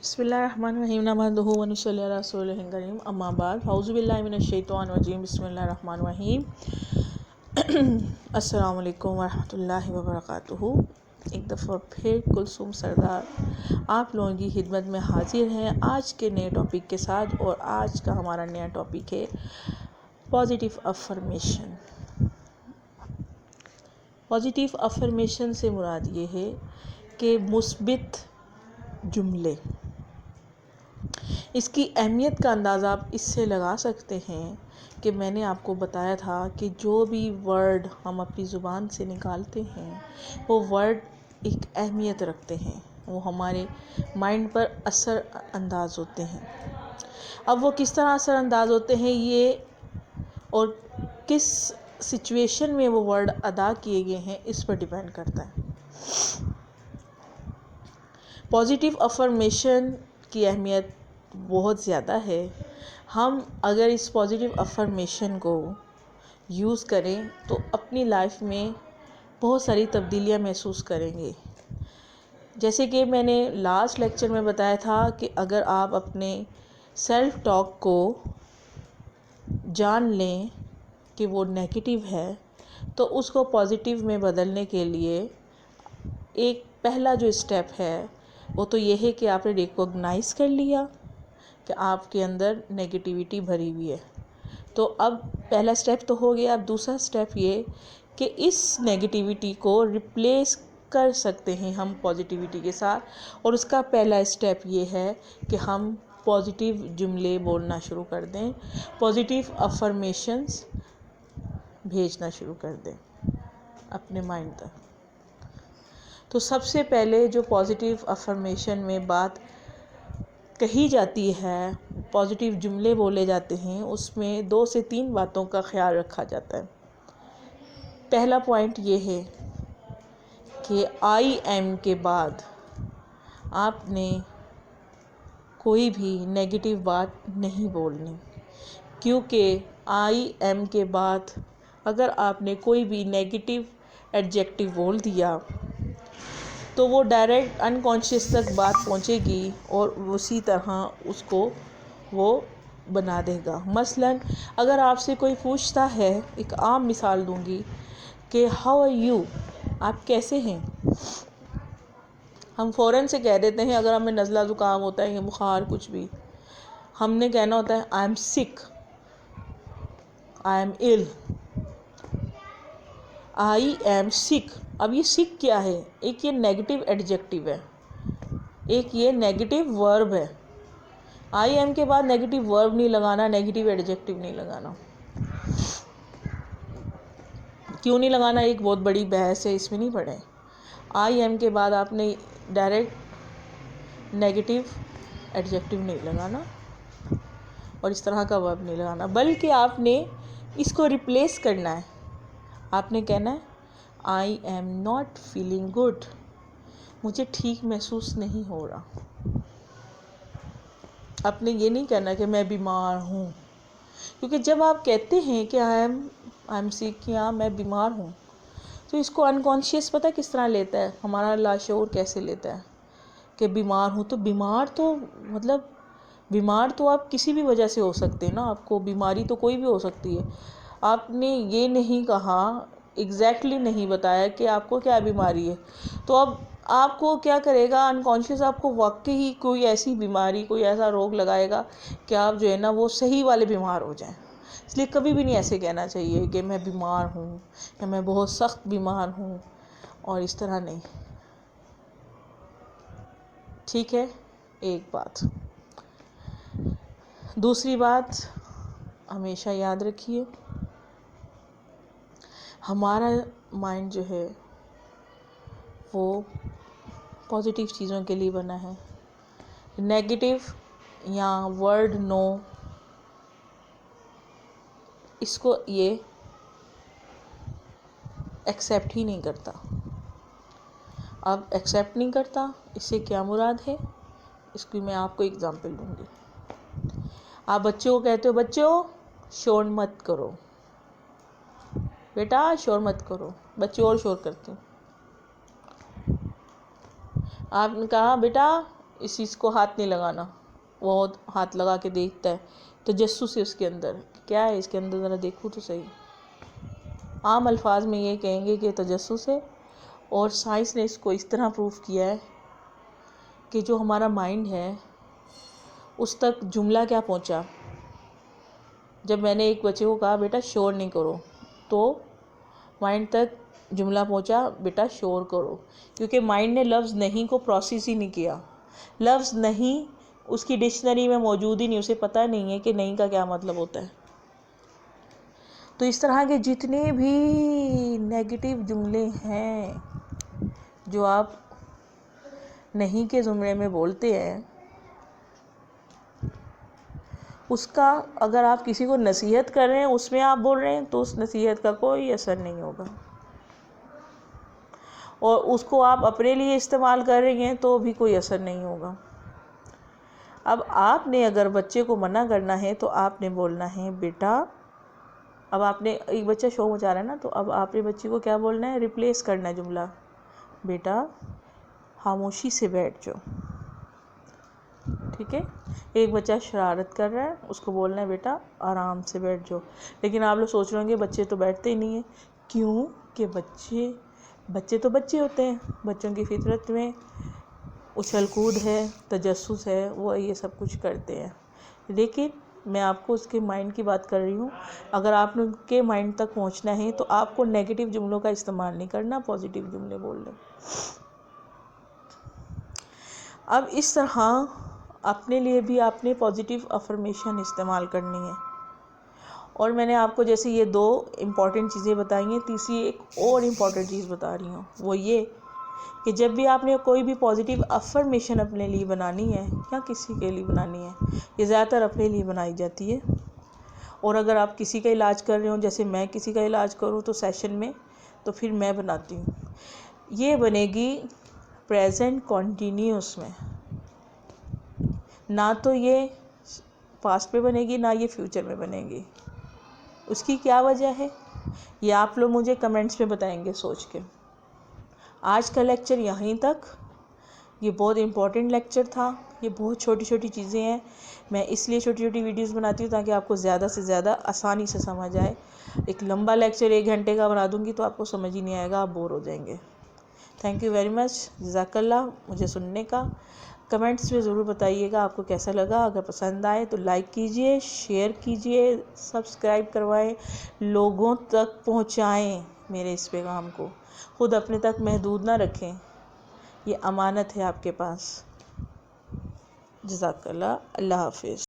بسم اللہ الرحمن الرحیم نحمدہ و نصلی علی رسولہ الکریم اما بعد اعوذ باللہ من الشیطان الرجیم بسم اللہ الرحمن الرحیم السلام علیکم ورحمۃ اللہ وبرکاتہ۔ ایک دفعہ پھر کلثوم سردار آپ لوگوں کی خدمت میں حاضر ہیں آج کے نئے ٹاپک کے ساتھ، اور آج کا ہمارا نیا ٹاپک ہے پازیٹیو افرمیشن۔ پازیٹیو افرمیشن سے مراد یہ ہے کہ مثبت جملے۔ اس کی اہمیت کا اندازہ آپ اس سے لگا سکتے ہیں کہ میں نے آپ کو بتایا تھا کہ جو بھی ورڈ ہم اپنی زبان سے نکالتے ہیں وہ ورڈ ایک اہمیت رکھتے ہیں، وہ ہمارے مائنڈ پر اثر انداز ہوتے ہیں۔ اب وہ کس طرح اثر انداز ہوتے ہیں یہ اور کس سچویشن میں وہ ورڈ ادا کیے گئے ہیں اس پر ڈیپینڈ کرتا ہے۔ پازیٹیو افرمیشن کی اہمیت بہت زیادہ ہے۔ ہم اگر اس پازیٹیو افرمیشن کو یوز کریں تو اپنی لائف میں بہت ساری تبدیلیاں محسوس کریں گے۔ جیسے کہ میں نے لاسٹ لیکچر میں بتایا تھا کہ اگر آپ اپنے سیلف ٹاک کو جان لیں کہ وہ نیگیٹیو ہے تو اس کو پازیٹیو میں بدلنے کے لیے ایک پہلا جو اسٹیپ ہے وہ تو یہ ہے کہ آپ نے ریکوگنائز کر لیا کہ آپ کے اندر نیگیٹیوٹی بھری ہوئی ہے۔ تو اب پہلا اسٹیپ تو ہو گیا، اب دوسرا اسٹیپ یہ کہ اس نیگیٹیوٹی کو ریپلیس کر سکتے ہیں ہم پازیٹیوٹی کے ساتھ، اور اس کا پہلا اسٹیپ یہ ہے کہ ہم پازیٹیو جملے بولنا شروع کر دیں، پازیٹیو افرمیشنز بھیجنا شروع کر دیں اپنے مائنڈ تک۔ تو سب سے پہلے جو پازیٹیو افرمیشن میں بات کہی جاتی ہے، پازیٹیو جملے بولے جاتے ہیں، اس میں 2 سے 3 باتوں کا خیال رکھا جاتا ہے۔ پہلا پوائنٹ یہ ہے کہ آئی ایم کے بعد آپ نے کوئی بھی نیگیٹیو بات نہیں بولنی، کیونکہ آئی ایم کے بعد اگر آپ نے کوئی بھی نیگیٹیو ایڈجیکٹیو بول دیا تو وہ ڈائریکٹ انکانشیس تک بات پہنچے گی اور اسی طرح اس کو وہ بنا دے گا۔ مثلاً اگر آپ سے کوئی پوچھتا ہے، ایک عام مثال دوں گی کہ ہاؤ آر یو، آپ کیسے ہیں، ہم فوراً سے کہہ دیتے ہیں اگر ہمیں نزلہ زکام ہوتا ہے یا بخار کچھ بھی، ہم نے کہنا ہوتا ہے آئی ایم سک، I am ill، I am سک۔ اب یہ سک کیا ہے؟ ایک یہ نیگیٹیو ایڈجیکٹیو ہے، ایک یہ نیگیٹیو ورب ہے۔ آئی ایم کے بعد نیگیٹیو ورب نہیں لگانا، نیگیٹیو ایڈجیکٹیو نہیں لگانا۔ کیوں نہیں لگانا؟ ایک بہت بڑی بحث ہے، اس میں نہیں پڑھیں۔ آئی ایم کے بعد آپ نے ڈائریکٹ نیگیٹیو ایڈجیکٹیو نہیں لگانا اور اس طرح کا ورب نہیں لگانا، بلکہ آپ نے اس کو ریپلیس کرنا ہے۔ آپ نے کہنا ہے I am not feeling good, مجھے ٹھیک محسوس نہیں ہو رہا۔ آپ نے یہ نہیں کہنا کہ میں بیمار ہوں، کیونکہ جب آپ کہتے ہیں کہ آئی ایم سک یا میں بیمار ہوں تو اس کو انکانشیس پتہ کس طرح لیتا ہے، ہمارا لاشعور کیسے لیتا ہے کہ بیمار ہوں۔ تو بیمار تو آپ کسی بھی وجہ سے ہو سکتے ہیں نا، آپ کو بیماری تو کوئی بھی ہو سکتی ہے۔ آپ نے یہ نہیں کہا، ایگزیکٹلی نہیں بتایا کہ آپ کو کیا بیماری ہے، تو اب آپ کو کیا کرے گا انکانشیس، آپ کو واقعی کوئی ایسی بیماری، کوئی ایسا روگ لگائے گا کہ آپ جو ہے نا وہ صحیح والے بیمار ہو جائیں۔ اس لیے کبھی بھی نہیں ایسے کہنا چاہیے کہ میں بیمار ہوں یا میں بہت سخت بیمار ہوں، اور اس طرح نہیں، ٹھیک ہے؟ ایک بات۔ دوسری بات ہمیشہ یاد رکھیے، ہمارا مائنڈ جو ہے وہ پازیٹیو چیزوں کے لیے بنا ہے۔ نیگیٹیو یا ورڈ نو، اس کو یہ ایکسیپٹ ہی نہیں کرتا۔ اب ایکسیپٹ نہیں کرتا، اس سے کیا مراد ہے؟ اس کی میں آپ کو اگزامپل دوں گی۔ آپ بچوں کو کہتے ہو بچوں شور مت کرو، بیٹا شور مت کرو، بچے اور شور کرتے ہیں۔ آپ نے کہا بیٹا اس چیز کو ہاتھ نہیں لگانا، وہ ہاتھ لگا کے دیکھتا ہے، تجسس ہے اس کے اندر، کیا ہے اس کے اندر ذرا دیکھوں تو صحیح۔ عام الفاظ میں یہ کہیں گے کہ تجسس ہے، اور سائنس نے اس کو اس طرح پروف کیا ہے کہ جو ہمارا مائنڈ ہے اس تک جملہ کیا پہنچا۔ جب میں نے ایک بچے کو کہا بیٹا شور نہیں کرو، تو مائنڈ تک جملہ پہنچا بیٹا شور کرو، کیونکہ مائنڈ نے لفظ نہیں کو پروسیس ہی نہیں کیا۔ لفظ نہیں اس کی ڈکشنری میں موجود ہی نہیں، اسے پتہ نہیں ہے کہ نہیں کا کیا مطلب ہوتا ہے۔ تو اس طرح کے جتنے بھی نیگیٹو جملے ہیں جو آپ نہیں کے زمرے میں بولتے ہیں، اس کا اگر آپ کسی کو نصیحت کر رہے ہیں اس میں آپ بول رہے ہیں تو اس نصیحت کا کوئی اثر نہیں ہوگا، اور اس کو آپ اپنے لیے استعمال کر رہے ہیں تو بھی کوئی اثر نہیں ہوگا۔ اب آپ نے اگر بچے کو منع کرنا ہے تو آپ نے بولنا ہے بیٹا، اب آپ نے ایک بچہ شور مچا رہا ہے نا، تو اب آپ نے بچے کو کیا بولنا ہے، ریپلیس کرنا ہے جملہ، بیٹا خاموشی سے بیٹھ جاؤ، ٹھیک ہے۔ ایک بچہ شرارت کر رہا ہے، اس کو بولنا ہے بیٹا آرام سے بیٹھ جاؤ، لیکن آپ لوگ سوچ رہے ہوں گے بچے تو بیٹھتے ہی نہیں ہیں، کیوں کہ بچے تو بچے ہوتے ہیں، بچوں کی فطرت میں اچھل کود ہے، تجسس ہے، وہ یہ سب کچھ کرتے ہیں، لیکن میں آپ کو اس کے مائنڈ کی بات کر رہی ہوں۔ اگر آپ نے ان کے مائنڈ تک پہنچنا ہے تو آپ کو نیگیٹو جملوں کا استعمال نہیں کرنا، پازیٹیو جملے بول لیں۔ اب اس طرح اپنے لیے بھی آپ نے پازیٹیو افرمیشن استعمال کرنی ہے، اور میں نے آپ کو جیسے یہ 2 امپورٹنٹ چیزیں بتائی ہیں، تیسری ایک اور امپورٹنٹ چیز بتا رہی ہوں، وہ یہ کہ جب بھی آپ نے کوئی بھی پازیٹیو افرمیشن اپنے لیے بنانی ہے یا کسی کے لیے بنانی ہے، یہ زیادہ تر اپنے لیے بنائی جاتی ہے، اور اگر آپ کسی کا علاج کر رہے ہوں، جیسے میں کسی کا علاج کروں تو سیشن میں، تو پھر میں بناتی ہوں، یہ بنے گی پریزنٹ کنٹینیوس میں، نہ تو یہ پاسٹ میں بنے گی، نہ یہ فیوچر میں بنے گی۔ اس کی کیا وجہ ہے یہ آپ لوگ مجھے کمنٹس میں بتائیں گے سوچ کے۔ آج کا لیکچر یہیں تک، یہ بہت امپورٹنٹ لیکچر تھا، یہ بہت چھوٹی چھوٹی چیزیں ہیں، میں اس لیے چھوٹی چھوٹی ویڈیوز بناتی ہوں تاکہ آپ کو زیادہ سے زیادہ آسانی سے سمجھ آئے۔ ایک لمبا لیکچر 1 گھنٹے کا بنا دوں گی تو آپ کو سمجھ ہی نہیں آئے گا، آپ بور ہو جائیں گے۔ تھینک یو ویری مچ، جزاک اللہ مجھے سننے کا۔ کمنٹس میں ضرور بتائیے گا آپ کو کیسا لگا، اگر پسند آئے تو لائک کیجئے، شیئر کیجئے، سبسکرائب کروائیں، لوگوں تک پہنچائیں میرے اس پیغام کو، خود اپنے تک محدود نہ رکھیں، یہ امانت ہے آپ کے پاس۔ جزاک اللہ، اللہ حافظ۔